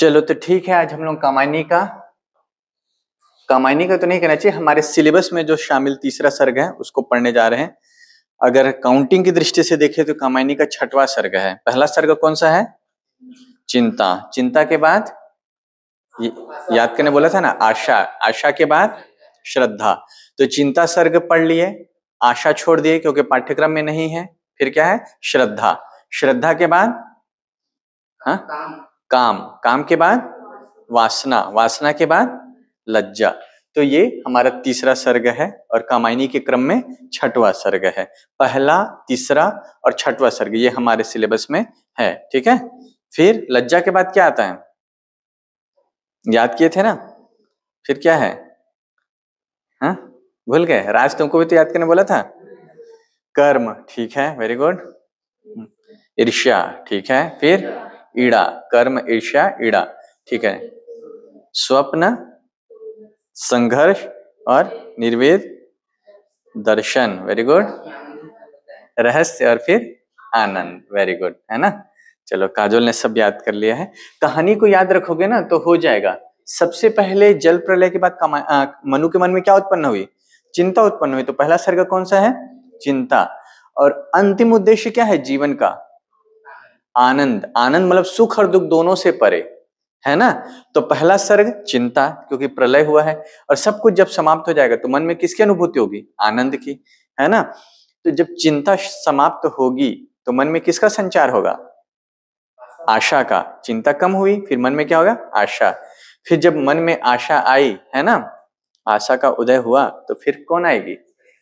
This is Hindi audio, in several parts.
चलो तो ठीक है, आज हम लोग कामायनी का तो नहीं कहना चाहिए, हमारे सिलेबस में जो शामिल तीसरा सर्ग है उसको पढ़ने जा रहे हैं। अगर काउंटिंग की दृष्टि से देखें तो कामायनी का छठवां सर्ग है। पहला सर्ग कौन सा है? चिंता। चिंता के बाद याद करने बोला था ना, आशा। आशा के बाद श्रद्धा। तो चिंता सर्ग पढ़ लिए, आशा छोड़ दिए क्योंकि पाठ्यक्रम में नहीं है। फिर क्या है? श्रद्धा। श्रद्धा के बाद हाँ काम। काम के बाद वासना। वासना के बाद लज्जा। तो ये हमारा तीसरा सर्ग है और कामायनी के क्रम में छठवां सर्ग है। पहला, तीसरा और छठवां सर्ग ये हमारे सिलेबस में है। ठीक है। फिर लज्जा के बाद क्या आता है? याद किए थे ना? फिर क्या है? हाँ, भूल गए? राज तुमको भी तो याद करने बोला था। कर्म। ठीक है, वेरी गुड। ईर्ष्या। ठीक है। फिर ईड़ा। कर्म, ईर्ष्या, ईड़ा। ठीक है। स्वप्न, संघर्ष और निर्वेद। दर्शन, वेरी गुड। रहस्य और फिर आनंद, वेरी गुड, है ना। चलो, काजोल ने सब याद कर लिया है। कहानी को याद रखोगे ना तो हो जाएगा। सबसे पहले जल प्रलय के बाद मनु के मन में क्या उत्पन्न हुई? चिंता उत्पन्न हुई। तो पहला सर्ग कौन सा है? चिंता। और अंतिम उद्देश्य क्या है जीवन का? आनंद। आनंद मतलब सुख और दुख दोनों से परे, है ना। तो पहला सर्ग चिंता, क्योंकि प्रलय हुआ है और सब कुछ जब समाप्त हो जाएगा तो मन में किसकी अनुभूति होगी? आनंद की, है ना। तो जब चिंता समाप्त होगी तो मन में किसका संचार होगा? आशा का। चिंता कम हुई, फिर मन में क्या होगा? आशा। फिर जब मन में आशा आई, है ना, आशा का उदय हुआ, तो फिर कौन आएगी?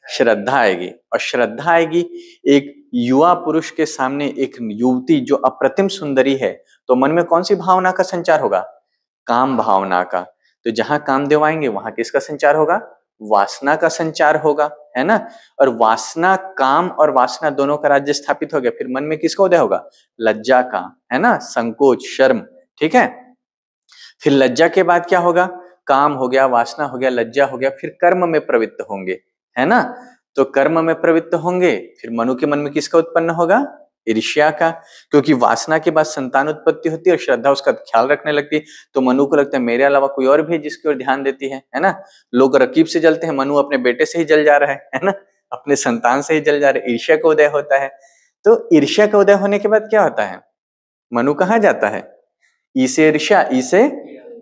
श्रद्धा आएगी। और श्रद्धा आएगी, एक युवा पुरुष के सामने एक युवती जो अप्रतिम सुंदरी है, तो मन में कौन सी भावना का संचार होगा? काम भावना का। तो जहां कामदेव आएंगे वहां किसका संचार होगा? वासना का संचार होगा, है ना। और वासना, काम और वासना दोनों का राज्य स्थापित हो गया, फिर मन में किसका उदय होगा? लज्जा का, है ना, संकोच, शर्म। ठीक है। फिर लज्जा के बाद क्या होगा? काम हो गया, वासना हो गया, लज्जा हो गया, फिर कर्म में प्रवृत्त होंगे, है ना। तो कर्म में प्रवृत्त होंगे, फिर मनु के मन में किसका उत्पन्न होगा? ईर्ष्या का, क्योंकि वासना के बाद संतान उत्पत्ति होती है और श्रद्धा उसका ख्याल रखने लगती है। तो मनु को लगता है मेरे अलावा कोई और भी जिसकी ओर ध्यान देती है ना। लोग रकीब से जलते हैं, मनु अपने बेटे से ही जल जा रहा है ना, अपने संतान से ही जल जा रहा है। ईर्ष्या का उदय होता है। तो ईर्ष्या का उदय होने के बाद क्या होता है? मनु कहाँ जाता है? ई से ईर्ष्या, ई से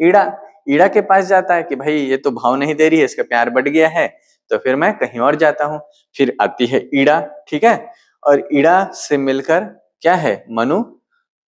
ईड़ा। ईड़ा के पास जाता है कि भाई ये तो भाव नहीं दे रही है, इसका प्यार बढ़ गया है, तो फिर मैं कहीं और जाता हूं। फिर आती है ईड़ा, ठीक है। और ईड़ा से मिलकर क्या है? मनु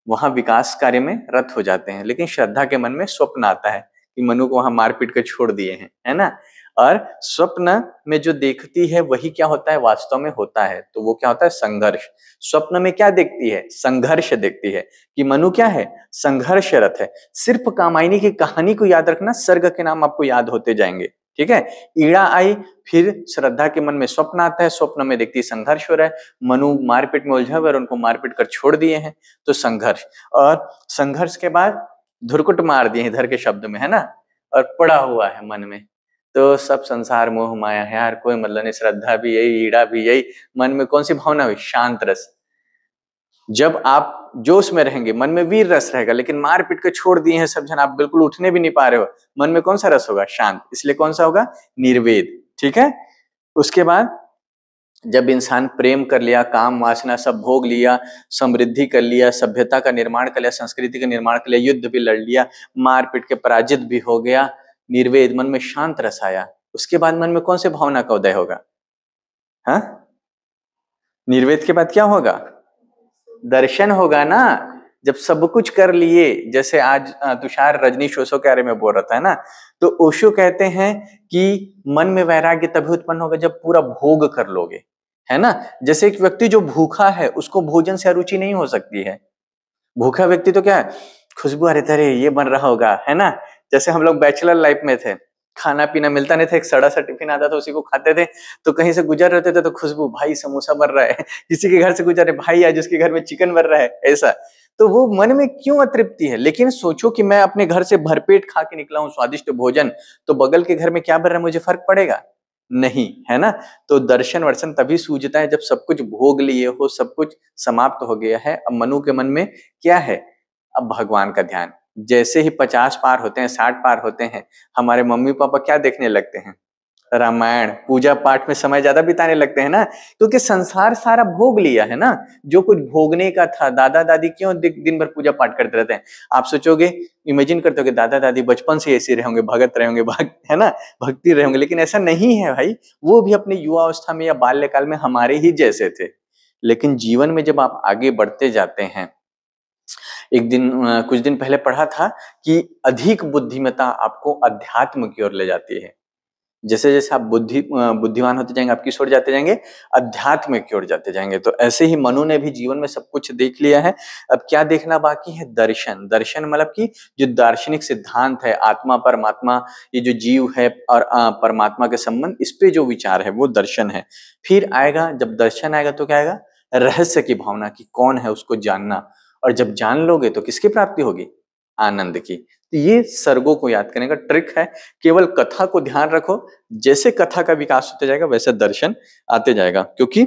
वहां विकास कार्य में रत हो जाते हैं। लेकिन श्रद्धा के मन में स्वप्न आता है कि मनु को वहां मार पीट कर छोड़ दिए हैं, है ना। और स्वप्न में जो देखती है वही क्या होता है? वास्तव में होता है। तो वो क्या होता है? संघर्ष। स्वप्न में क्या देखती है? संघर्ष देखती है कि मनु क्या है? संघर्षरत है। सिर्फ कामायनी की कहानी को याद रखना, सर्ग के नाम आपको याद होते जाएंगे। ठीक है। ईड़ा आई, फिर श्रद्धा के मन में स्वप्न आता है, स्वप्न में देखती है संघर्ष हो रहा है, मनु मारपीट में उलझा हुआ और उनको मारपीट कर छोड़ दिए हैं, तो संघर्ष। और संघर्ष के बाद धुरकुट मार दिए इधर के शब्द में, है ना। और पड़ा हुआ है मन में, तो सब संसार मोह माया है यार, कोई मतलब नहीं। श्रद्धा भी यही, ईड़ा भी यही। मन में कौन सी भावना हुई? शांत रस। जब आप जोश में रहेंगे मन में वीर रस रहेगा, लेकिन मार पीट के छोड़ दिए हैं सब जन, आप बिल्कुल उठने भी नहीं पा रहे हो, मन में कौन सा रस होगा? शांत। इसलिए कौन सा होगा? निर्वेद। ठीक है। उसके बाद जब इंसान प्रेम कर लिया, काम वासना सब भोग लिया, समृद्धि कर लिया, सभ्यता का निर्माण कर लिया, संस्कृति का निर्माण कर लिया, युद्ध भी लड़ लिया, मारपीट के पराजित भी हो गया, निर्वेद, मन में शांत रस आया, उसके बाद मन में कौन से भावना का उदय होगा? हाँ, निर्वेद के बाद क्या होगा? दर्शन होगा ना। जब सब कुछ कर लिए, जैसे आज तुषार रजनीश ओशो के बारे में बोल रहा था ना, तो ओशो कहते हैं कि मन में वैराग्य तभी उत्पन्न होगा जब पूरा भोग कर लोगे, है ना। जैसे एक व्यक्ति जो भूखा है उसको भोजन से अरुचि नहीं हो सकती है। भूखा व्यक्ति तो क्या है? खुशबू, अरे तेरे ये बन रहा होगा, है ना। जैसे हम लोग बैचलर लाइफ में थे, खाना पीना मिलता नहीं था, एक सड़ा सा टिफिन आता था, उसी को खाते थे। तो कहीं से गुजर रहे थे तो खुशबू, भाई समोसा बन रहा है, किसी के घर से गुजरे, भाई आज उसके घर में चिकन बन रहा है, ऐसा। तो वो मन में क्यों अतृप्ति है? लेकिन सोचो कि मैं अपने घर से भरपेट खा के निकला हूं, स्वादिष्ट भोजन, तो बगल के घर में क्या बन रहा है मुझे फर्क पड़ेगा? नहीं, है ना। तो दर्शन वर्शन तभी सूझता है जब सब कुछ भोग लिए हो, सब कुछ समाप्त हो गया है। अब मनु के मन में क्या है? अब भगवान का ध्यान। जैसे ही 50 पार होते हैं, 60 पार होते हैं, हमारे मम्मी पापा क्या देखने लगते हैं? रामायण, पूजा पाठ में समय ज्यादा बिताने लगते हैं ना, क्योंकि संसार सारा भोग लिया है ना। जो कुछ भोगने का था, दादा दादी क्यों दिन भर पूजा पाठ करते रहते हैं? आप सोचोगे, इमेजिन करते हो कि दादा दादी बचपन से ऐसे रहे होंगे, भगत रहे होंगे, है ना, भक्ति रहे होंगे, लेकिन ऐसा नहीं है भाई। वो भी अपने युवा अवस्था में या बाल्यकाल में हमारे ही जैसे थे। लेकिन जीवन में जब आप आगे बढ़ते जाते हैं, एक दिन कुछ दिन पहले पढ़ा था कि अधिक बुद्धिमत्ता आपको अध्यात्म की ओर ले जाती है। जैसे जैसे आप बुद्धिमान होते जाएंगे, आप किस ओर जाते जाएंगे? अध्यात्म की ओर जाते जाएंगे। तो ऐसे ही मनु ने भी जीवन में सब कुछ देख लिया है। अब क्या देखना बाकी है? दर्शन। दर्शन मतलब कि जो दार्शनिक सिद्धांत है, आत्मा परमात्मा, ये जो जीव है और परमात्मा के संबंध, इस पे जो विचार है वो दर्शन है। फिर आएगा, जब दर्शन आएगा तो क्या आएगा? रहस्य की भावना, की कौन है उसको जानना। और जब जान लोगे तो किसकी प्राप्ति होगी? आनंद की। तो ये सर्गों को याद करने का ट्रिक है। केवल कथा को ध्यान रखो, जैसे कथा का विकास होते जाएगा वैसे दर्शन आते जाएगा, क्योंकि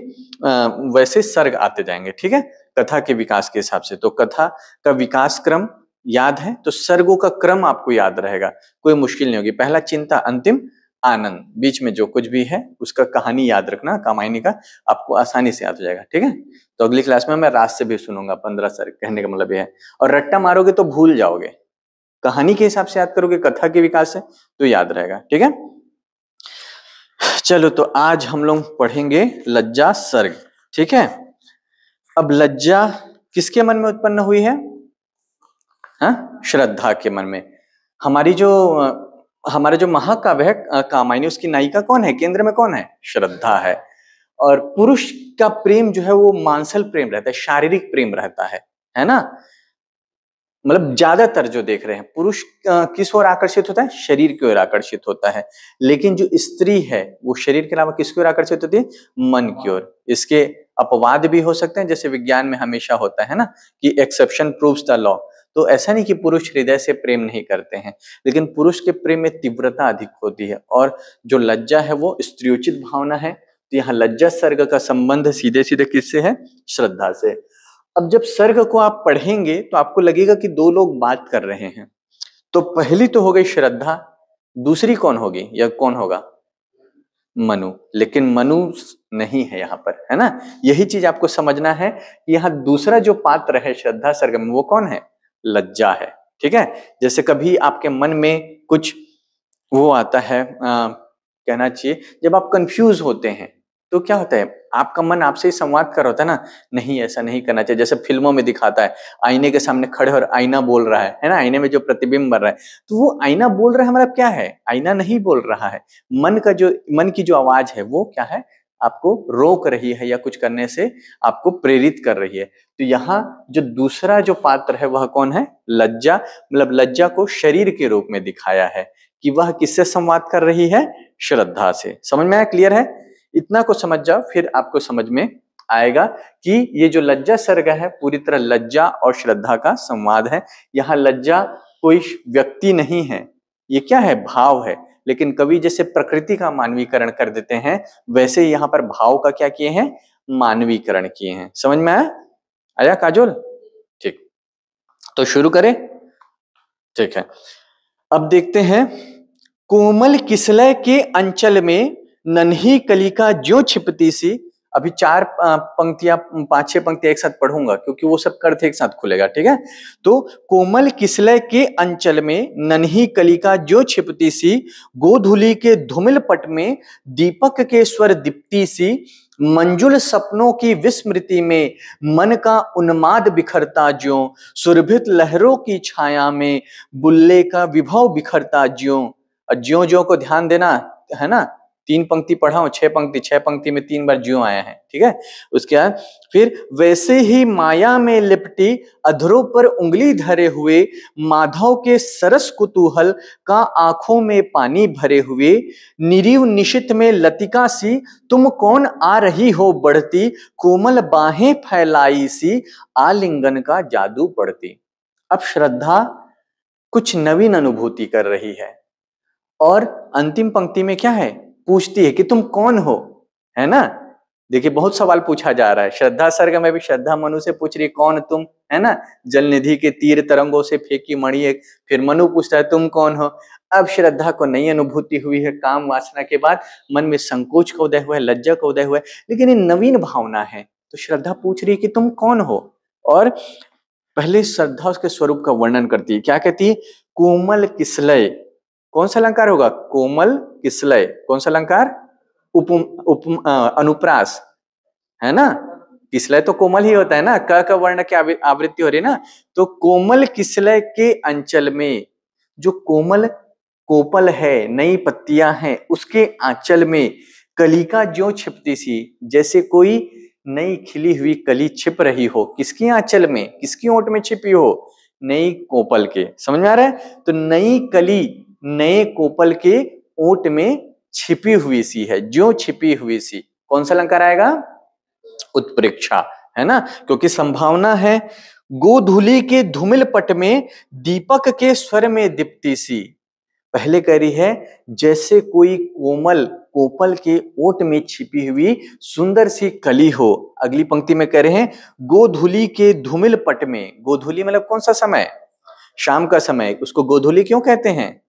वैसे सर्ग आते जाएंगे। ठीक है, कथा के विकास के हिसाब से। तो कथा का विकास क्रम याद है तो सर्गों का क्रम आपको याद रहेगा, कोई मुश्किल नहीं होगी। पहला चिंता, अंतिम आनंद, बीच में जो कुछ भी है उसका कहानी याद रखना, कामायनी का, आपको आसानी से याद हो जाएगा। ठीक है, तो अगली क्लास में मैं रात से भी सुनूंगा 15 सर्ग, कहने का मतलब यह है। और रट्टा मारोगे तो भूल जाओगे, कहानी के हिसाब से याद करोगे, कथा के विकास से तो याद रहेगा। ठीक है, चलो तो आज हम लोग पढ़ेंगे लज्जा सर्ग। ठीक है, अब लज्जा किसके मन में उत्पन्न हुई है? हाँ, श्रद्धा के मन में। हमारा जो महाकाव्य है कामायनी, उसकी नायिका कौन है? केंद्र में कौन है? श्रद्धा है। और पुरुष का प्रेम जो है वो मांसल प्रेम रहता है, शारीरिक प्रेम रहता है ना। मतलब ज्यादातर जो देख रहे हैं, पुरुष किस ओर आकर्षित होता है? शरीर की ओर आकर्षित होता है। लेकिन जो स्त्री है वो शरीर के अलावा किसकी ओर आकर्षित होती है? मन की ओर। इसके अपवाद भी हो सकते हैं, जैसे विज्ञान में हमेशा होता है ना कि एक्सेप्शन प्रूव्स द लॉ। तो ऐसा नहीं कि पुरुष हृदय से प्रेम नहीं करते हैं, लेकिन पुरुष के प्रेम में तीव्रता अधिक होती है। और जो लज्जा है वो स्त्रियोचित भावना है। तो यहाँ लज्जा सर्ग का संबंध सीधे सीधे किससे है? श्रद्धा से। अब जब सर्ग को आप पढ़ेंगे तो आपको लगेगा कि दो लोग बात कर रहे हैं। तो पहली तो हो गई श्रद्धा, दूसरी कौन होगी या कौन होगा? मनु। लेकिन मनु नहीं है यहाँ पर, है ना। यही चीज आपको समझना है कि यहाँ दूसरा जो पात्र है श्रद्धा सर्ग में, वो कौन है? लज्जा है। ठीक है, जैसे कभी आपके मन में कुछ वो आता है, कहना चाहिए, जब आप कंफ्यूज होते हैं तो क्या होता है, आपका मन आपसे ही संवाद कर रहा होता है ना, नहीं ऐसा नहीं करना चाहिए। जैसे फिल्मों में दिखाता है, आईने के सामने खड़े और आईना बोल रहा है ना, आईने में जो प्रतिबिंब बन रहा है, तो वो आईना बोल रहा है, मतलब क्या है? आईना नहीं बोल रहा है, मन की जो आवाज है वो क्या है? आपको रोक रही है या कुछ करने से आपको प्रेरित कर रही है। तो यहाँ जो दूसरा जो पात्र है वह कौन है? लज्जा। मतलब लज्जा को शरीर के रूप में दिखाया है कि वह किससे संवाद कर रही है? श्रद्धा से। समझ में आया? क्लियर है? इतना को समझ जाओ, फिर आपको समझ में आएगा कि ये जो लज्जा सर्ग है पूरी तरह लज्जा और श्रद्धा का संवाद है। यहाँ लज्जा कोई व्यक्ति नहीं है, ये क्या है? भाव है। लेकिन कवि जैसे प्रकृति का मानवीकरण कर देते हैं, वैसे यहाँ पर भाव का क्या किए हैं? मानवीकरण किए हैं। समझ में आया काजोल? ठीक, तो शुरू करें। ठीक है, अब देखते हैं। कोमल किसलय के अंचल में नन्ही कलिका ज्यों छिपती सी। अभी 4 पंक्तियां, 5-6 पंक्तियां एक साथ पढ़ूंगा क्योंकि वो सब अर्थ एक साथ खुलेगा। ठीक है, तो कोमल किसलय के अंचल में नन्ही कलिका ज्यों छिपती सी, गोधूली के धूमिल पट में दीपक के स्वर दीप्ति सी, मंजुल सपनों की विस्मृति में मन का उन्माद बिखरता ज्यों, सुरभित लहरों की छाया में बुल्ले का विभव बिखरता ज्यों। ज्यों ज्यों को ध्यान देना है ना, 3 पंक्ति पढ़ा हूं, 6 पंक्ति में 3 बार ज्यों आया है। ठीक है, उसके बाद फिर वैसे ही माया में लिपटी अधरों पर उंगली धरे हुए, माधव के सरस कुतूहल का आंखों में पानी भरे हुए, निरीव निशित में लतिका सी तुम कौन आ रही हो बढ़ती, कोमल बाहें फैलाई सी आलिंगन का जादू पड़ती। अब श्रद्धा कुछ नवीन अनुभूति कर रही है और अंतिम पंक्ति में क्या है? पूछती है कि तुम कौन हो, है ना। देखिए बहुत सवाल पूछा जा रहा है। श्रद्धा सर्ग में भी श्रद्धा मनु से पूछ रही है कौन तुम, है ना, जल निधि के तीर तरंगों से फेंकी मणि एक। फिर मनु पूछता है तुम कौन हो। अब श्रद्धा को नई अनुभूति हुई है, काम वासना के बाद मन में संकोच का उदय हुआ है, लज्जा का उदय हुआ है, लेकिन ये नवीन भावना है। तो श्रद्धा पूछ रही है कि तुम कौन हो। और पहले श्रद्धा उसके स्वरूप का वर्णन करती है। क्या कहती है? कोमल किसलय। कौन सा अलंकार होगा? कोमल किसलय। कौन सा अलंकार? अनुप्रास, है ना। किसलय तो कोमल ही होता है ना, क का वर्ण की आवृत्ति हो रही है ना। तो कोमल किसलय के अंचल में, जो कोमल कोपल है, नई पत्तियां हैं, उसके आंचल में कलिका ज्यों छिपती सी, जैसे कोई नई खिली हुई कली छिप रही हो। किसकी आंचल में, किसकी ओट में छिपी हो? नई कोपल के। समझ में आ रहा है? तो नई कली नए कोपल के ओट में छिपी हुई सी है, ज्यों छिपी हुई सी। कौन सा अलंकार आएगा? उत्प्रेक्षा, है ना, क्योंकि संभावना है। गोधूली के धूमिल पट में दीपक के स्वर में दीप्ति सी। पहले कह रही है जैसे कोई कोमल कोपल के ओट में छिपी हुई सुंदर सी कली हो। अगली पंक्ति में कह रहे हैं गोधूली के धूमिल पट में। गोधूली मतलब कौन सा समय? शाम का समय। उसको गोधूली क्यों कहते हैं?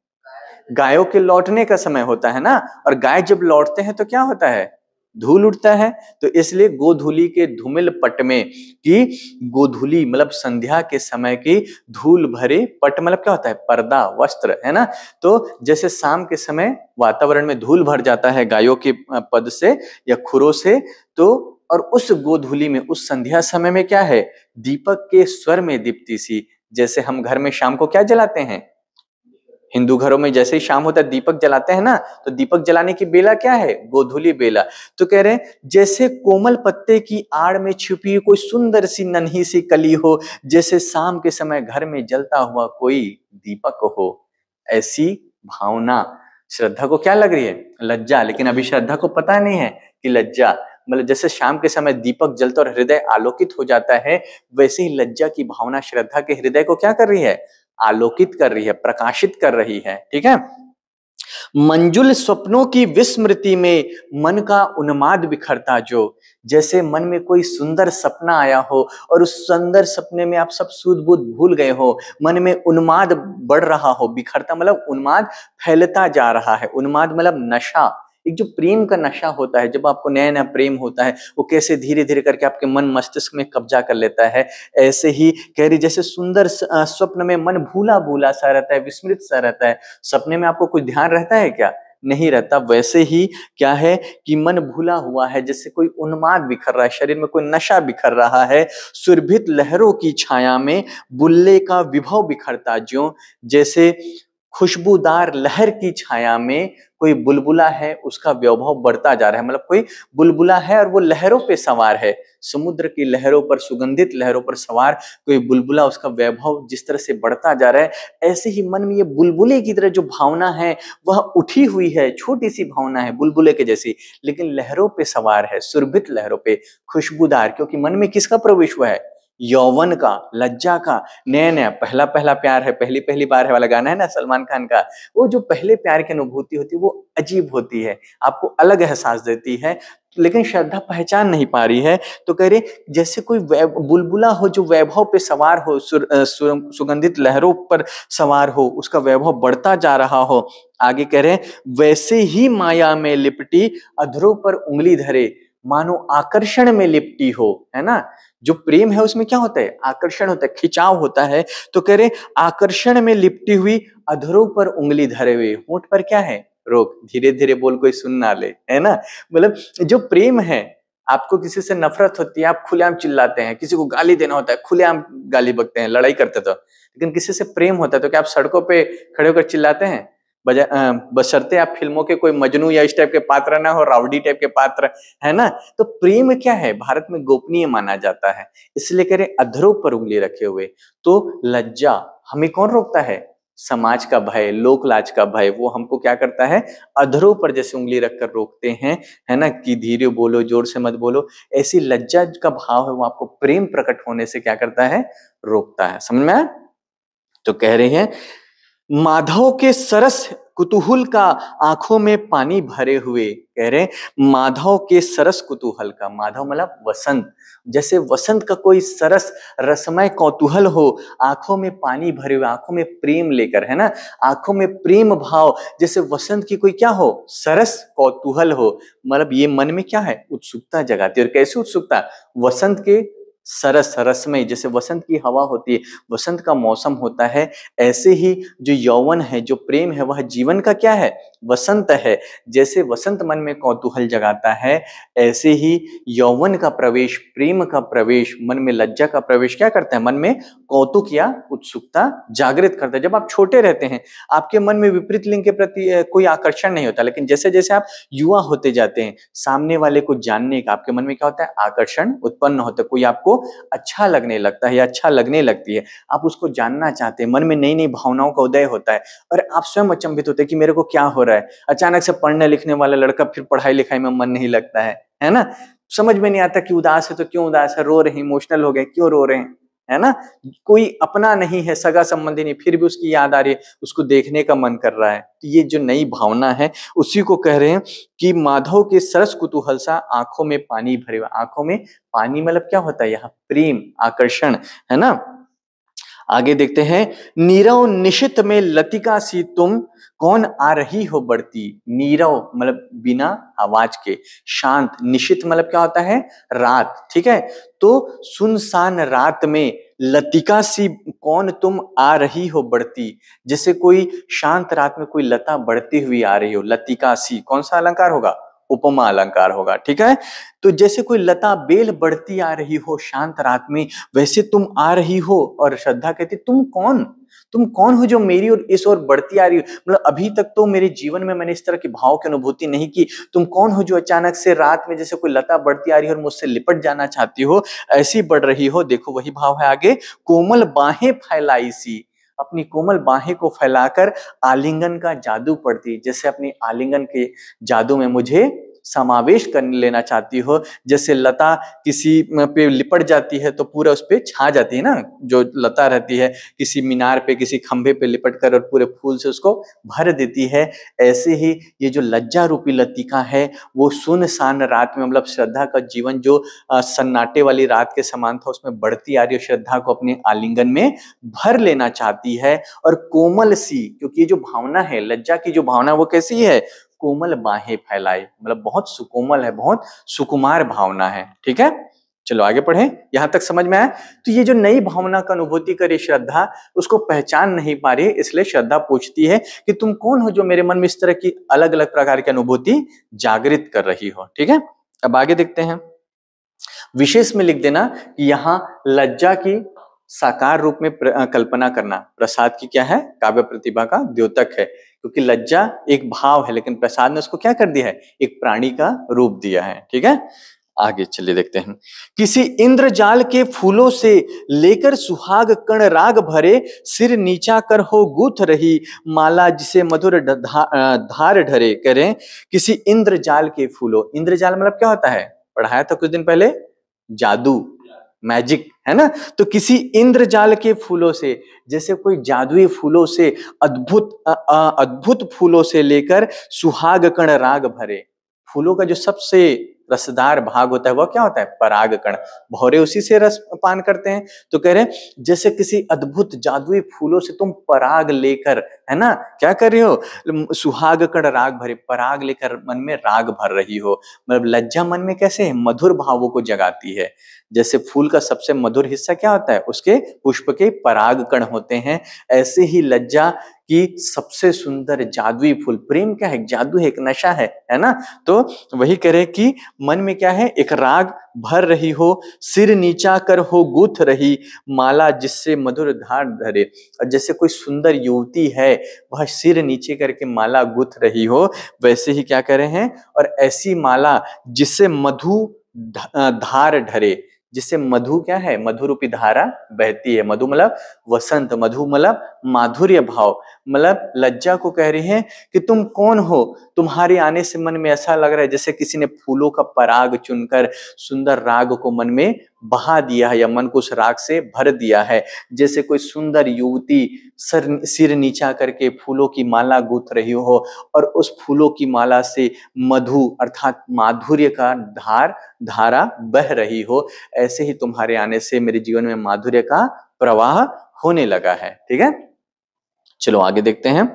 गायों के लौटने का समय होता है ना, और गाय जब लौटते हैं तो क्या होता है? धूल उठता है। तो इसलिए गोधूली के धूमिल पट में, कि गोधूली मतलब संध्या के समय की धूल भरे पट मतलब क्या होता है? पर्दा, वस्त्र, है ना। तो जैसे शाम के समय वातावरण में धूल भर जाता है गायों के पद से या खुरों से, तो और उस गोधूली में, उस संध्या समय में क्या है? दीपक के स्वर में दीप्ति सी। जैसे हम घर में शाम को क्या जलाते हैं? हिंदू घरों में जैसे ही शाम होता है दीपक जलाते हैं ना, तो दीपक जलाने की बेला क्या है? गोधूली बेला। तो कह रहे हैं जैसे कोमल पत्ते की आड़ में छुपी कोई सुंदर सी नन्ही सी कली हो, जैसे शाम के समय घर में जलता हुआ कोई दीपक हो। ऐसी भावना श्रद्धा को क्या लग रही है? लज्जा। लेकिन अभी श्रद्धा को पता नहीं है कि लज्जा मतलब जैसे शाम के समय दीपक जलता और हृदय आलोकित हो जाता है, वैसे ही लज्जा की भावना श्रद्धा के हृदय को क्या कर रही है? आलोकित कर रही है, प्रकाशित कर रही है। ठीक है। मंजुल स्वप्नों की विस्मृति में मन का उन्माद बिखरता जो। जैसे मन में कोई सुंदर सपना आया हो और उस सुंदर सपने में आप सब सूध बूध भूल गए हो, मन में उन्माद बढ़ रहा हो। बिखरता मतलब उन्माद फैलता जा रहा है। उन्माद मतलब नशा। एक जो प्रेम का नशा होता है, जब आपको नया नया प्रेम होता है, वो कैसे धीरे धीरे करके आपके मन मस्तिष्क में कब्जा कर लेता है। ऐसे ही कह रही जैसे सुंदर स्वप्न में मन भूला भूला सा रहता है, विस्मृत सा रहता है। सपने में आपको कुछ ध्यान रहता है क्या? नहीं रहता। वैसे ही क्या है कि मन भूला हुआ है, जैसे कोई उन्माद बिखर रहा है, शरीर में कोई नशा बिखर रहा है। सुरभित लहरों की छाया में बुल्ले का विभव बिखरता ज्यों। जैसे खुशबूदार लहर की छाया में कोई बुलबुला है, उसका वैभव बढ़ता जा रहा है। मतलब कोई बुलबुला है और वो लहरों पे सवार है, समुद्र की लहरों पर, सुगंधित लहरों पर सवार कोई बुलबुला, उसका वैभव जिस तरह से बढ़ता जा रहा है, ऐसे ही मन में ये बुलबुले की तरह जो भावना है वह उठी हुई है। छोटी सी भावना है बुलबुले के जैसी, लेकिन लहरों पे सवार है, सुरभित लहरों पे, खुशबूदार। क्योंकि मन में किसका प्रवेश हुआ है? यौवन का, लज्जा का। नया नया पहला पहला प्यार है, पहली पहली बार है वाला गाना है ना सलमान खान का। वो जो पहले प्यार की अनुभूति होती है वो अजीब होती है, आपको अलग एहसास देती है। लेकिन श्रद्धा पहचान नहीं पा रही है। तो कह रहे जैसे कोई बुलबुला हो जो वैभव पे सवार हो, सुगंधित लहरों पर सवार हो, उसका वैभव बढ़ता जा रहा हो। आगे कह रहे वैसे ही माया में लिपटी अधरों पर उंगली धरे, मानो आकर्षण में लिपटी हो। है ना, जो प्रेम है उसमें क्या होता है? आकर्षण होता है, खिंचाव होता है। तो कह रहे आकर्षण में लिपटी हुई अधरों पर उंगली धरे हुए। होंठ पर क्या है? रोक। धीरे धीरे बोल, कोई सुन ना ले, है ना। मतलब जो प्रेम है, आपको किसी से नफरत होती है, आप खुलेआम चिल्लाते हैं। किसी को गाली देना होता है, खुलेआम गाली बकते हैं, लड़ाई करते तो। लेकिन किसी से प्रेम होता है तो क्या आप सड़कों पे खड़े होकर चिल्लाते हैं? बशर्ते आप फिल्मों के कोई मजनू या इस टाइप के पात्र ना हो, राउडी टाइप के पात्र, है ना। तो प्रेम क्या है? भारत में गोपनीय माना जाता है, इसलिए कह रहे अधरों पर उंगली रखे हुए। तो लज्जा हमें कौन रोकता है? समाज का भय, लोक लाज का भय, वो हमको क्या करता है? अधरों पर जैसे उंगली रखकर रोकते हैं, है ना, कि धीरे बोलो, जोर से मत बोलो। ऐसी लज्जा का भाव है वो आपको प्रेम प्रकट होने से क्या करता है? रोकता है। समझ में आया? तो कह रहे हैं माधव के सरस कुतूहल का आंखों में पानी भरे हुए, कह रहे माधव के सरस कुतूहल का, माधव मतलब वसंत, जैसे वसंत का कोई सरस रसमय कौतूहल हो, आंखों में पानी भरे हुए, आंखों में प्रेम लेकर, है ना, आंखों में प्रेम भाव, जैसे वसंत की कोई क्या हो, सरस कौतूहल हो, मतलब ये मन में क्या है, उत्सुकता जगाती है। और कैसी उत्सुकता, वसंत के सरस रसमय, जैसे वसंत की हवा होती है, वसंत का मौसम होता है, ऐसे ही जो यौवन है, जो प्रेम है, वह जीवन का क्या है, वसंत है। जैसे वसंत मन में कौतूहल जगाता है, ऐसे ही यौवन का प्रवेश, प्रेम का प्रवेश, मन में लज्जा का प्रवेश क्या करता है, मन में कौतुक या उत्सुकता जागृत करता है। जब आप छोटे रहते हैं, आपके मन में विपरीत लिंग के प्रति कोई आकर्षण नहीं होता, लेकिन जैसे जैसे आप युवा होते जाते हैं, सामने वाले को जानने का आपके मन में क्या होता है, आकर्षण उत्पन्न होता है। कोई आपको अच्छा लगने लगता है या अच्छा लगने लगती है, आप उसको जानना चाहते हैं, मन में नई नई भावनाओं का उदय होता है, और आप स्वयं अचंभित होते हैं कि मेरे को क्या हो रहा है। अचानक से पढ़ने लिखने वाला लड़का फिर पढ़ाई लिखाई में मन नहीं लगता है ना, समझ में नहीं आता कि उदास है तो क्यों उदास है, रो रहे हैं, इमोशनल हो गए क्यों रो रहे हैं, है ना, कोई अपना नहीं है, सगा संबंधी नहीं, फिर भी उसकी याद आ रही है, उसको देखने का मन कर रहा है। तो ये जो नई भावना है, उसी को कह रहे हैं कि माधव के सरस कुतूहल सा आंखों में पानी भरे हुए, आंखों में पानी मतलब क्या होता है यहाँ, प्रेम, आकर्षण, है ना। आगे देखते हैं, नीरव निशित में लतिका सी तुम कौन आ रही हो बढ़ती, नीरव मतलब बिना आवाज के, शांत, निशित मतलब क्या होता है, रात, ठीक है, तो सुनसान रात में लतिका सी कौन तुम आ रही हो बढ़ती, जैसे कोई शांत रात में कोई लता बढ़ती हुई आ रही हो, लतिका सी कौन सा अलंकार होगा, उपमा अलंकार होगा, ठीक है। तो जैसे कोई लता बेल बढ़ती आ रही हो शांत रात में, वैसे तुम आ रही हो। और श्रद्धा कहती तुम कौन हो जो मेरी और इस ओर बढ़ती आ रही हो, मतलब अभी तक तो मेरे जीवन में मैंने इस तरह की भाव की अनुभूति नहीं की, तुम कौन हो जो अचानक से रात में जैसे कोई लता बढ़ती आ रही है और मुझसे लिपट जाना चाहती हो, ऐसी बढ़ रही हो। देखो वही भाव है आगे, कोमल बाहें फैलाई सी, अपनी कोमल बाहें को फैलाकर आलिंगन का जादू पड़ती, जैसे अपनी आलिंगन के जादू में मुझे समावेश कर लेना चाहती हो। जैसे लता किसी पे लिपट जाती है तो पूरा उस पे छा जाती है ना, जो लता रहती है किसी मीनार पे, किसी खंभे पे लिपट कर और पूरे फूल से उसको भर देती है, ऐसे ही ये जो लज्जा रूपी लतिका है, वो सुनसान रात में, मतलब श्रद्धा का जीवन जो सन्नाटे वाली रात के समान था, उसमें बढ़ती आ रही है, श्रद्धा को अपने आलिंगन में भर लेना चाहती है। और कोमल सी, क्योंकि ये जो भावना है, लज्जा की जो भावना, वो कैसी है, कोमल बाहें फैलाए, मतलब बहुत सुकोमल है, बहुत सुकुमार भावना है, ठीक है। चलो आगे पढ़ें, यहां तक समझ में आया। तो ये जो नई भावना का अनुभूति करे श्रद्धा, उसको पहचान नहीं पा रही, इसलिए श्रद्धा पूछती है कि तुम कौन हो जो मेरे मन में इस तरह की अलग अलग प्रकार की अनुभूति जागृत कर रही हो, ठीक है। अब आगे देखते हैं, विशेष में लिख देना कि यहाँ लज्जा की साकार रूप में कल्पना करना प्रसाद की क्या है, काव्य प्रतिभा का द्योतक है, क्योंकि लज्जा एक भाव है, लेकिन प्रसाद ने उसको क्या कर दिया है, एक प्राणी का रूप दिया है, ठीक है। आगे चलिए देखते हैं, किसी इंद्रजाल के फूलों से लेकर सुहाग कण राग भरे, सिर नीचा कर हो गूथ रही माला जिसे मधुर धार ढरे, करें किसी इंद्रजाल के फूलों, इंद्रजाल मतलब क्या होता है, पढ़ाया था कुछ दिन पहले, जादू, मैजिक, है ना। तो किसी इंद्रजाल के फूलों से, जैसे कोई जादुई फूलों से, अद्भुत फूलों से लेकर सुहाग कण राग भरे, फूलों का जो सबसे रसदार भाग होता है वह क्या होता है, पराग कण, भौरे उसी से रस पान करते हैं। तो कह रहे हैं जैसे किसी अद्भुत जादुई फूलों से तुम पराग लेकर, है ना, क्या कर रहे हो, सुहाग कण राग भरे, पराग लेकर मन में राग भर रही हो। मतलब लज्जा मन में कैसे है, मधुर भावों को जगाती है। जैसे फूल का सबसे मधुर हिस्सा क्या होता है, उसके पुष्प के पराग कण होते हैं, ऐसे ही लज्जा की सबसे सुंदर जादुई फूल, प्रेम क्या है, जादू है, एक नशा है ना। तो वही करे कि मन में क्या है, एक राग भर रही हो, सिर नीचा कर हो गूथ रही माला जिससे मधुर धार धरे, और जैसे कोई सुंदर युवती है वह सिर नीचे करके माला गूथ रही हो, वैसे ही क्या करे हैं, और ऐसी माला जिससे मधु धार ढरे, जिससे मधु क्या है, मधु रूपी धारा बहती है। मधु मतलब वसंत, मधु मतलब माधुर्य भाव, मतलब लज्जा को कह रही है कि तुम कौन हो, तुम्हारे आने से मन में ऐसा लग रहा है जैसे किसी ने फूलों का पराग चुनकर सुंदर राग को मन में बहा दिया है या मन को उस राग से भर दिया है। जैसे कोई सुंदर युवती सिर नीचा करके फूलों की माला गूंथ रही हो और उस फूलों की माला से मधु अर्थात माधुर्य का धारा बह रही हो, ऐसे ही तुम्हारे आने से मेरे जीवन में माधुर्य का प्रवाह होने लगा है। ठीक है, चलो आगे देखते हैं।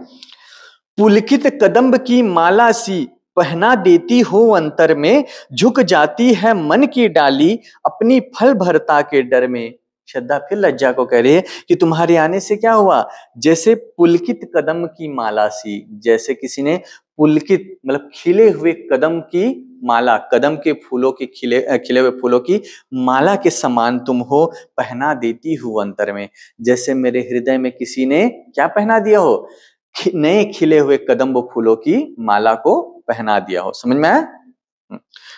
पुलकित कदम्ब की माला सी पहना देती हो अंतर में, झुक जाती है मन की डाली अपनी फल भरता के डर में। श्रद्धा फिर लज्जा को कह रही है कि तुम्हारे आने से क्या हुआ, जैसे पुलकित कदम की माला सी, जैसे किसी ने पुलकित मतलब खिले हुए कदम की माला, कदम के फूलों की खिले हुए फूलों की माला के समान तुम हो, पहना देती हूँ अंतर में। जैसे मेरे हृदय में किसी ने क्या पहना दिया हो, नए खिले हुए कदम्ब फूलों की माला को पहना दिया हो। समझ में आया?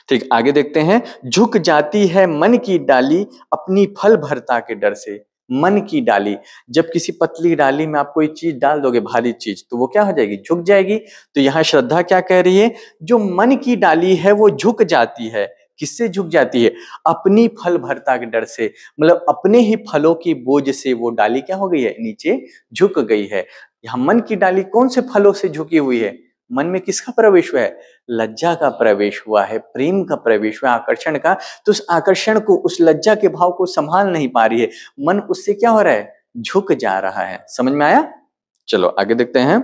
ठीक, आगे देखते हैं। झुक जाती है मन की डाली अपनी फल भरता के डर से। मन की डाली, जब किसी पतली डाली में आप कोई चीज डाल दोगे, भारी चीज, तो वो क्या हो जाएगी, झुक जाएगी। तो यहाँ श्रद्धा क्या कह रही है, जो मन की डाली है वो झुक जाती है। किससे झुक जाती है, अपनी फल भरता के डर से, मतलब अपने ही फलों की बोझ से वो डाली क्या हो गई है, नीचे झुक गई है। यहाँ मन की डाली कौन से फलों से झुकी हुई है, मन में किसका प्रवेश हुआ है, लज्जा का प्रवेश हुआ है, प्रेम का प्रवेश हुआ, आकर्षण का। तो उस आकर्षण को, उस लज्जा के भाव को संभाल नहीं पा रही है, मन उससे क्या हो रहा है, झुक जा रहा है। समझ में आया? चलो आगे देखते हैं।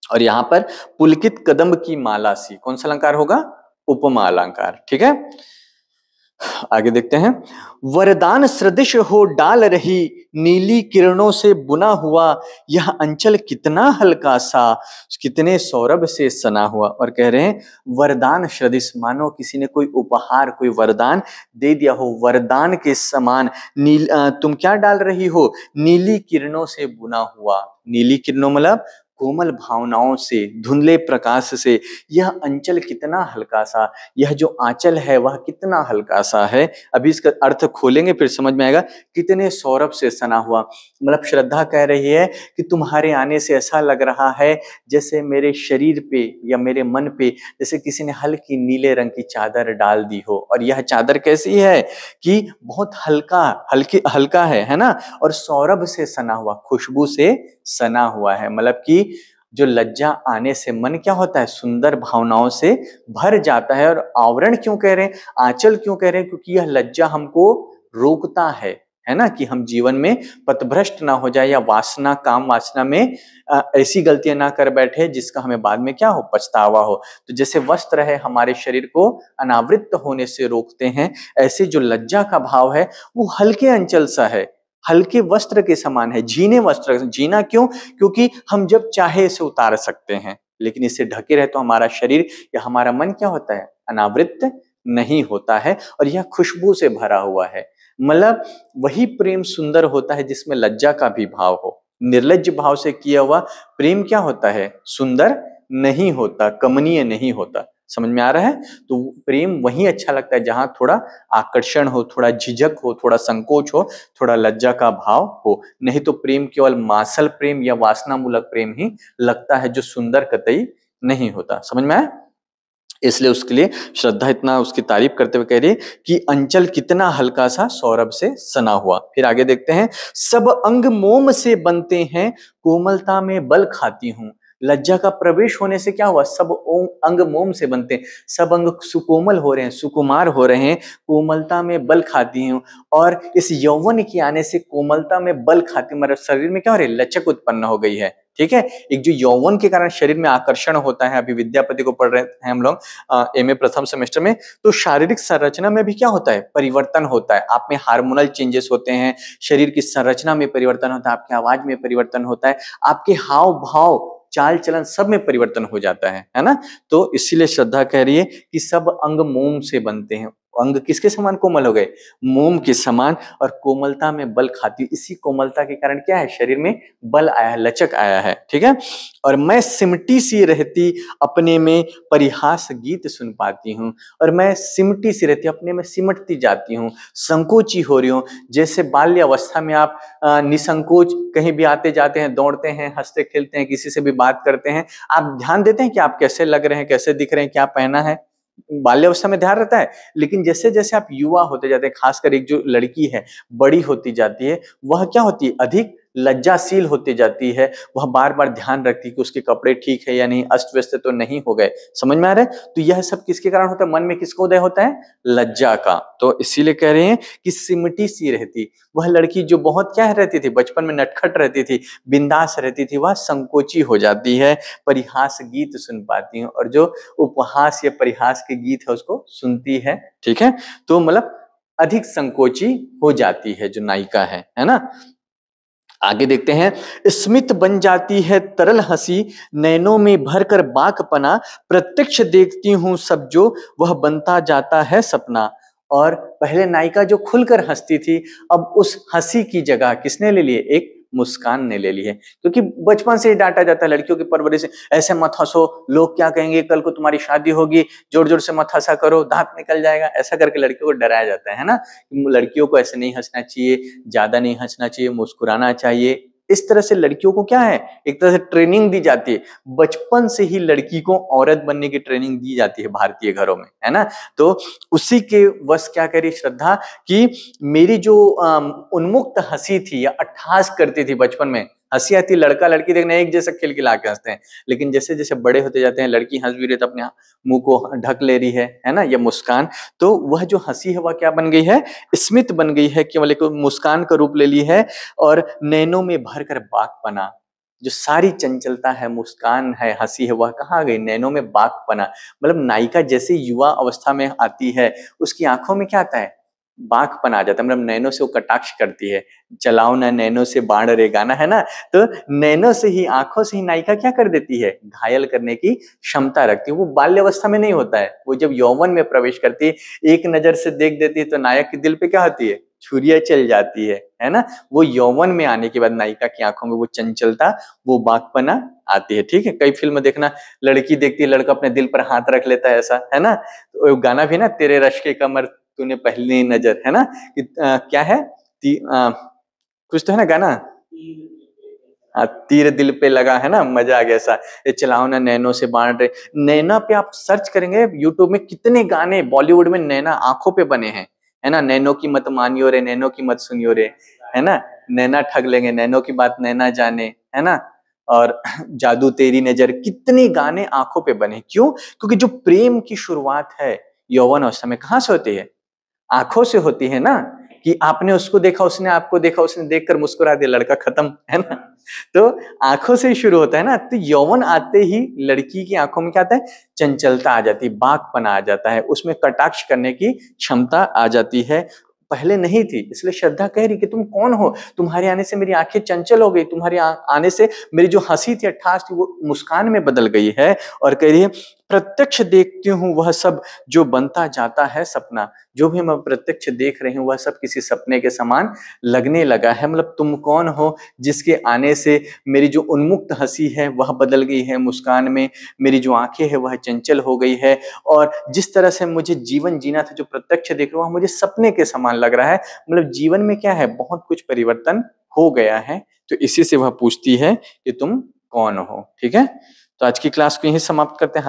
और यहाँ पर पुलकित कदम्ब की माला सी, कौन सा अलंकार होगा, उपमा अलंकार। ठीक है, आगे देखते हैं। वरदान सदृश हो डाल रही नीली किरणों से बुना हुआ यह अंचल कितना हल्का सा, कितने सौरभ से सना हुआ। और कह रहे हैं वरदान सदृश, मानो किसी ने कोई उपहार, कोई वरदान दे दिया हो, वरदान के समान तुम क्या डाल रही हो, नीली किरणों से बुना हुआ। नीली किरणों मतलब कोमल भावनाओं से, धुंधले प्रकाश से यह अंचल कितना हल्का सा, यह जो आंचल है वह कितना हल्का सा है। अभी इसका अर्थ खोलेंगे फिर समझ में आएगा। कितने सौरभ से सना हुआ, मतलब श्रद्धा कह रही है कि तुम्हारे आने से ऐसा लग रहा है जैसे मेरे शरीर पे या मेरे मन पे जैसे किसी ने हल्की नीले रंग की चादर डाल दी हो। और यह चादर कैसी है कि बहुत हल्का है ना, और सौरभ से सना हुआ, खुशबू से सना हुआ है। मतलब कि जो लज्जा आने से मन क्या होता है, सुंदर भावनाओं से भर जाता है। और आवरण क्यों कह रहे हैं, आंचल क्यों कह रहे हैं, क्योंकि यह लज्जा हमको रोकता है ना, कि हम जीवन में पथभ्रष्ट ना हो जाए या वासना, काम वासना में ऐसी गलतियां ना कर बैठे जिसका हमें बाद में क्या हो, पछतावा हो। तो जैसे वस्त्र है हमारे शरीर को अनावृत होने से रोकते हैं, ऐसे जो लज्जा का भाव है वो हल्के अंचल सा है, हल्के वस्त्र के समान है, जीने वस्त्र। जीना क्यों, क्योंकि हम जब चाहे इसे उतार सकते हैं, लेकिन इसे ढके रहे तो हमारा शरीर या हमारा मन क्या होता है, अनावृत नहीं होता है। और यह खुशबू से भरा हुआ है। मतलब वही प्रेम सुंदर होता है जिसमें लज्जा का भी भाव हो। निर्लज्ज भाव से किया हुआ प्रेम क्या होता है, सुंदर नहीं होता, कमनीय नहीं होता। समझ में आ रहा है? तो प्रेम वही अच्छा लगता है जहां थोड़ा आकर्षण हो, थोड़ा झिझक हो, थोड़ा संकोच हो, थोड़ा लज्जा का भाव हो। नहीं तो प्रेम केवल मासल प्रेम या वासना मूलक प्रेम ही लगता है, जो सुंदर कतई नहीं होता। समझ में आया? इसलिए उसके लिए श्रद्धा इतना उसकी तारीफ करते हुए कह रही है कि अंचल कितना हल्का सा सौरभ से सना हुआ। फिर आगे देखते हैं। सब अंग मोम से बनते हैं, कोमलता में बल खाती हूँ। लज्जा का प्रवेश होने से क्या हुआ, सब अंग मोम से बनते हैं, सब अंग सुकोमल हो रहे हैं, सुकुमार हो रहे हैं, कोमलता में बल खाती हूँ। और इस यौवन के आने से कोमलता में बल खाती हूँ, मेरे शरीर में क्या हो रही है, लचक उत्पन्न हो गई है। ठीक है, एक जो यौवन के कारण शरीर में आकर्षण होता है, अभी विद्यापति को पढ़ रहे हैं हम लोग एमए प्रथम सेमेस्टर में, तो शारीरिक संरचना में भी क्या होता है, परिवर्तन होता है। आप में हार्मोनल चेंजेस होते हैं, शरीर की संरचना में परिवर्तन होता है, आपकी आवाज में परिवर्तन होता है, आपके हाव भाव, चाल चलन सब में परिवर्तन हो जाता है ना। तो इसीलिए श्रद्धा कह रही है कि सब अंग मोम से बनते हैं। अंग किसके समान कोमल हो गए, मोम के समान, और कोमलता में बल खाती। इसी कोमलता के कारण क्या है, शरीर में बल आया है, लचक आया है। ठीक है, और मैं सिमटी सी रहती अपने में परिहास गीत सुन पाती हूँ। और मैं सिमटी सी रहती, अपने में सिमटती जाती हूँ, संकोची हो रही हूँ। जैसे बाल्य अवस्था में आप निसंकोच कहीं भी आते जाते हैं, दौड़ते हैं, हंसते खेलते हैं, किसी से भी बात करते हैं, आप ध्यान देते हैं कि आप कैसे लग रहे हैं, कैसे दिख रहे हैं, क्या पहना है, बाल्यावस्था में ध्यान रहता है, लेकिन जैसे जैसे आप युवा होते जाते हैं, खासकर एक जो लड़की है बड़ी होती जाती है, वह क्या होती है, अधिक लज्जाशील होती जाती है। वह बार बार ध्यान रखती है कि उसके कपड़े ठीक है या नहीं, अस्त व्यस्त तो नहीं हो गए। समझ में आ रहा है? तो यह सब किसके कारण होता है? मन में किसका उदय होता है? लज्जा का। तो इसीलिए कह रहे हैं कि सिमटी सी रहती। वह लड़की जो बहुत क्या रहती थी, बचपन में नटखट रहती थी, बिंदास रहती थी, वह संकोची हो जाती है, परिहास गीत सुन पाती है, और जो उपहास या परिहास के गीत है उसको सुनती है। ठीक है, तो मतलब अधिक संकोची हो जाती है जो नायिका है ना। आगे देखते हैं, स्मित बन जाती है तरल हंसी, नैनों में भरकर बाकपना, प्रत्यक्ष देखती हूं सब जो, वह बनता जाता है सपना। और पहले नायिका जो खुलकर हंसती थी, अब उस हंसी की जगह किसने ले ली है? एक मुस्कान ने ले ली है। क्योंकि बचपन से ही डांटा जाता है लड़कियों की परवरिश से, ऐसे मत हंसो, लोग क्या कहेंगे, कल को तुम्हारी शादी होगी, जोर जोर से मत हंसा करो, दांत निकल जाएगा, ऐसा करके लड़कियों को डराया जाता है ना। लड़कियों को ऐसे नहीं हंसना चाहिए, ज्यादा नहीं हंसना चाहिए, मुस्कुराना चाहिए। इस तरह से लड़कियों को क्या है, एक तरह से ट्रेनिंग दी जाती है। बचपन से ही लड़की को औरत बनने की ट्रेनिंग दी जाती है भारतीय घरों में, है ना। तो उसी के वश क्या करी श्रद्धा कि मेरी जो उन्मुक्त हंसी थी या अट्टहास करती थी बचपन में, हंसी आती, लड़का लड़की देखने एक जैसा खिलखिला के हंसते हैं, लेकिन जैसे जैसे बड़े होते जाते हैं, लड़की हंस भी रही तो अपने मुंह को ढक ले रही है ना, ये मुस्कान। तो वह जो हंसी है वह क्या बन गई है? स्मित बन गई है, केवल एक मुस्कान का रूप ले ली है। और नैनों में भरकर बाकपना, जो सारी चंचलता है, मुस्कान है, हंसी है, वह कहाँ गई? नैनों में बाकपना। मतलब नायिका जैसे युवा अवस्था में आती है, उसकी आंखों में क्या आता है? बाकपन आ जाता है, मतलब नैनों से वो कटाक्ष करती है। चलाओ ना नैनों से बाण रे, गाना है ना। तो नैनों से ही, आंखों से ही नायिका क्या कर देती है? घायल करने की क्षमता रखती है। वो बाल्यावस्था में नहीं होता है, वो जब यौवन में प्रवेश करती है, एक नजर से देख देती है तो नायक के दिल पे क्या होती है? छुरियां चल जाती है ना। वो यौवन में आने के बाद नायिका की आंखों में वो चंचलता, वो बाकपना आती है। ठीक है, कई फिल्म देखना, लड़की देखती है, लड़का अपने दिल पर हाथ रख लेता है, ऐसा है ना। तो गाना भी ना, तेरे रश के कमर तूने पहली नजर, है ना कि क्या है, कुछ तो है ना गाना, तीर दिल पे लगा, है ना, मजा आ गया सा। ये चलाओ ना नैनों से बाण रे, नैना पे आप सर्च करेंगे यूट्यूब में, कितने गाने बॉलीवुड में नैना आंखों पे बने हैं, है ना। नैनों की मत मानियो रे, नैनों की मत सुनियो रे, है ना। नैना ठग लेंगे, नैनों की बात नैना जाने, है ना। और जादू तेरी नजर, कितने गाने आंखों पे बने। क्यों? क्योंकि जो प्रेम की शुरुआत है यौवन अवस्था में, कहाँ से होती है? आंखों से होती है ना। कि आपने उसको देखा, उसने आपको देखा, उसने देखकर मुस्कुरा दिया, लड़का खत्म, है ना। तो आंखों से ही शुरू होता है ना। तो यौवन आते ही लड़की की आंखों में क्या आता है? चंचलता आ जाती है, बाकपना आ जाता है, उसमें कटाक्ष करने की क्षमता आ जाती है। पहले नहीं थी, इसलिए श्रद्धा कह रही कि तुम कौन हो? तुम्हारे आने से मेरी आंखें चंचल हो गई, तुम्हारे आने से मेरी जो हंसी थी, अट्ठास थी, वो मुस्कान में बदल गई है। और कह रही है, प्रत्यक्ष देखती हूँ वह सब जो बनता जाता है सपना। जो भी मैं प्रत्यक्ष देख रही हूँ वह सब किसी सपने के समान लगने लगा है। मतलब तुम कौन हो जिसके आने से मेरी जो उन्मुक्त हंसी है वह बदल गई है मुस्कान में, मेरी जो आंखें है वह चंचल हो गई है, और जिस तरह से मुझे जीवन जीना था, जो प्रत्यक्ष देख रहा हूँ, मुझे सपने के समान लग रहा है। मतलब जीवन में क्या है, बहुत कुछ परिवर्तन हो गया है। तो इसी से वह पूछती है कि तुम कौन हो। ठीक है, तो आज की क्लास को यही समाप्त करते हैं।